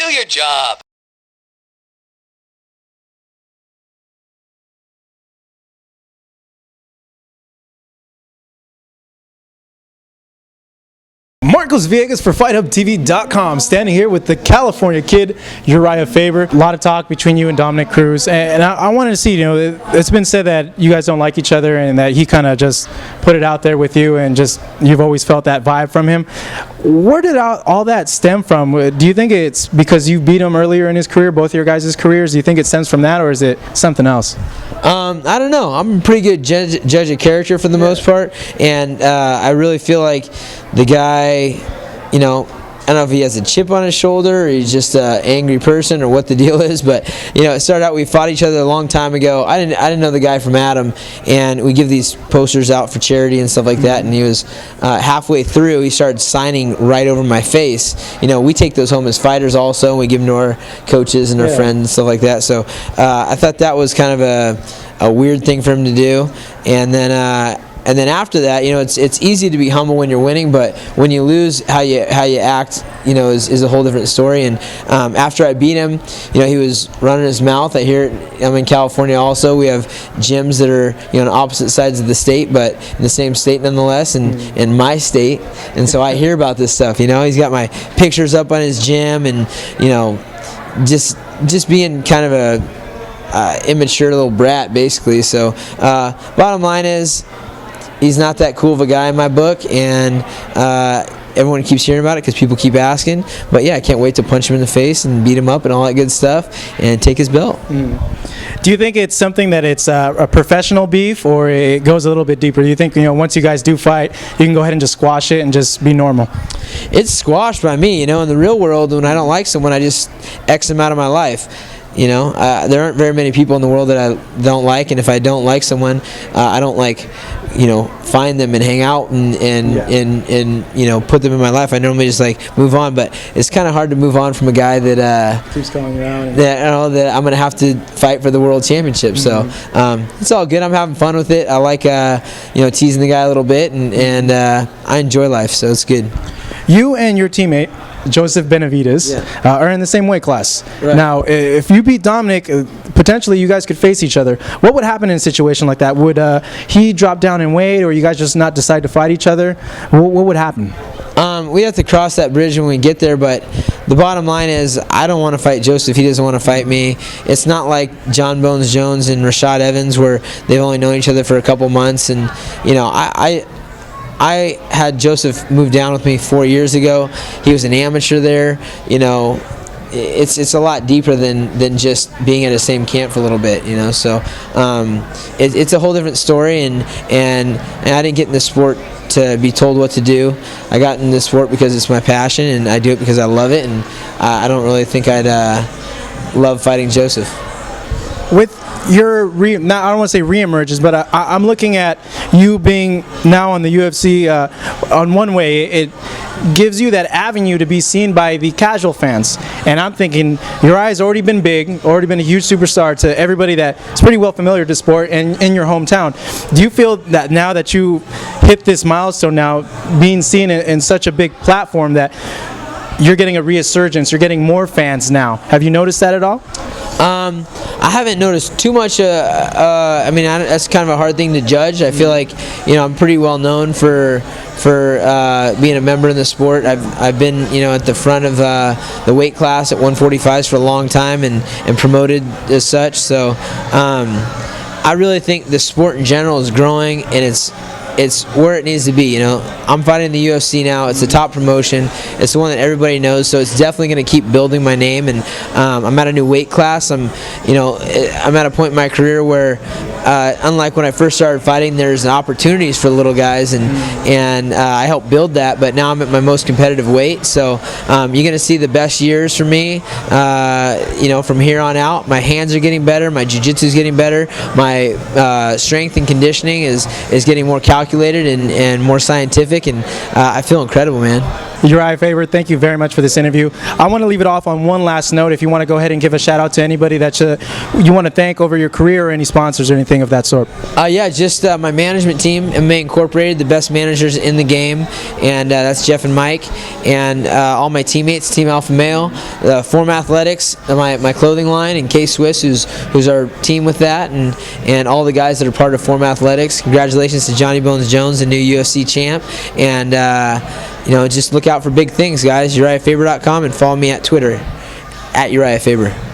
Do your job. Marcos Villegas for FightHubTV.com, standing here with the California kid, Urijah Faber. A lot of talk between you and Dominick Cruz, and I wanted to see, it's been said that you guys don't like each other and that he kind of just put it out there with you and just you've always felt that vibe from him. Where did all that stem from? Do you think it's because you beat him earlier in his career, both your guys' careers? Do you think it stems from that, or is it something else? I don't know. I'm a pretty good judge of character for the most part, and I really feel like the guy, I don't know if he has a chip on his shoulder or he's just an angry person or what the deal is, but it started out, we fought each other a long time ago. I didn't know the guy from Adam, and we give these posters out for charity and stuff like that, and he was halfway through, he started signing right over my face. We take those home as fighters also, and we give them to our coaches and our friends and stuff like that. So I thought that was kind of a weird thing for him to do, and then after that, it's easy to be humble when you're winning, but when you lose, how you act, is a whole different story. And after I beat him, he was running his mouth. I hear I'm in California also. We have gyms that are on opposite sides of the state, but in the same state nonetheless, and in my state. And so I hear about this stuff. He's got my pictures up on his gym, and just being kind of a immature little brat, basically. So bottom line is, he's not that cool of a guy in my book, and everyone keeps hearing about it because people keep asking. But yeah, I can't wait to punch him in the face and beat him up and all that good stuff and take his belt. Do you think it's something that it's a professional beef, or it goes a little bit deeper? Do you think once you guys do fight, you can go ahead and just squash it and just be normal? It's squashed by me. In the real world, when I don't like someone, I just X them out of my life. There aren't very many people in the world that I don't like, and if I don't like someone, I don't find them and hang out and put them in my life. I normally just move on, but it's kind of hard to move on from a guy that keeps going around. That I'm gonna have to fight for the world championship. So it's all good. I'm having fun with it. I like teasing the guy a little bit, and I enjoy life, so it's good. You and your teammate Joseph Benavidez are in the same weight class. Right. Now, if you beat Dominick, potentially you guys could face each other. What would happen in a situation like that? Would he drop down in weight, or you guys just not decide to fight each other? What would happen? We have to cross that bridge when we get there, but the bottom line is I don't want to fight Joseph. He doesn't want to fight me. It's not like John Bones Jones and Rashad Evans, where they've only known each other for a couple months, and I had Joseph move down with me 4 years ago. He was an amateur there. It's a lot deeper than just being at the same camp for a little bit. So it's a whole different story, and I didn't get in this sport to be told what to do. I got in this sport because it's my passion, and I do it because I love it, and I don't really think I'd love fighting Joseph. With your I don't want to say reemerges, but I'm looking at you being now on the UFC. On one way, it gives you that avenue to be seen by the casual fans, and I'm thinking Urijah's already been big, already been a huge superstar to everybody that's pretty well familiar to sport and in your hometown. Do you feel that now that you hit this milestone, now being seen in such a big platform, that you're getting a resurgence, you're getting more fans now? Have you noticed that at all? I haven't noticed too much. That's kind of a hard thing to judge. I feel like I'm pretty well known for being a member in the sport. I've been at the front of the weight class at 145s for a long time and promoted as such. So I really think the sport in general is growing, and it's where it needs to be. I'm fighting in the UFC now. It's the top promotion. It's the one that everybody knows, so it's definitely going to keep building my name. And I'm at a new weight class. I'm at a point in my career where, unlike when I first started fighting, there's opportunities for little guys, and I helped build that. But now I'm at my most competitive weight, so you're going to see the best years for me. From here on out, my hands are getting better. My jiu-jitsu is getting better. My strength and conditioning is getting more calculated and more scientific, and I feel incredible, man. Uriah Faber, thank you very much for this interview. I want to leave it off on one last note. If you want to go ahead and give a shout out to anybody that you want to thank over your career, or any sponsors or anything of that sort. Yeah, just my management team, MMA Incorporated, the best managers in the game, and that's Jeff and Mike, and all my teammates, Team Alpha Male, Form Athletics, my clothing line, and K Swiss, who's our team with that, and all the guys that are part of Form Athletics. Congratulations to Johnny Bones Jones, the new UFC champ, and just look out for big things, guys. UriahFaber.com, and follow me at Twitter at Uriah Faber.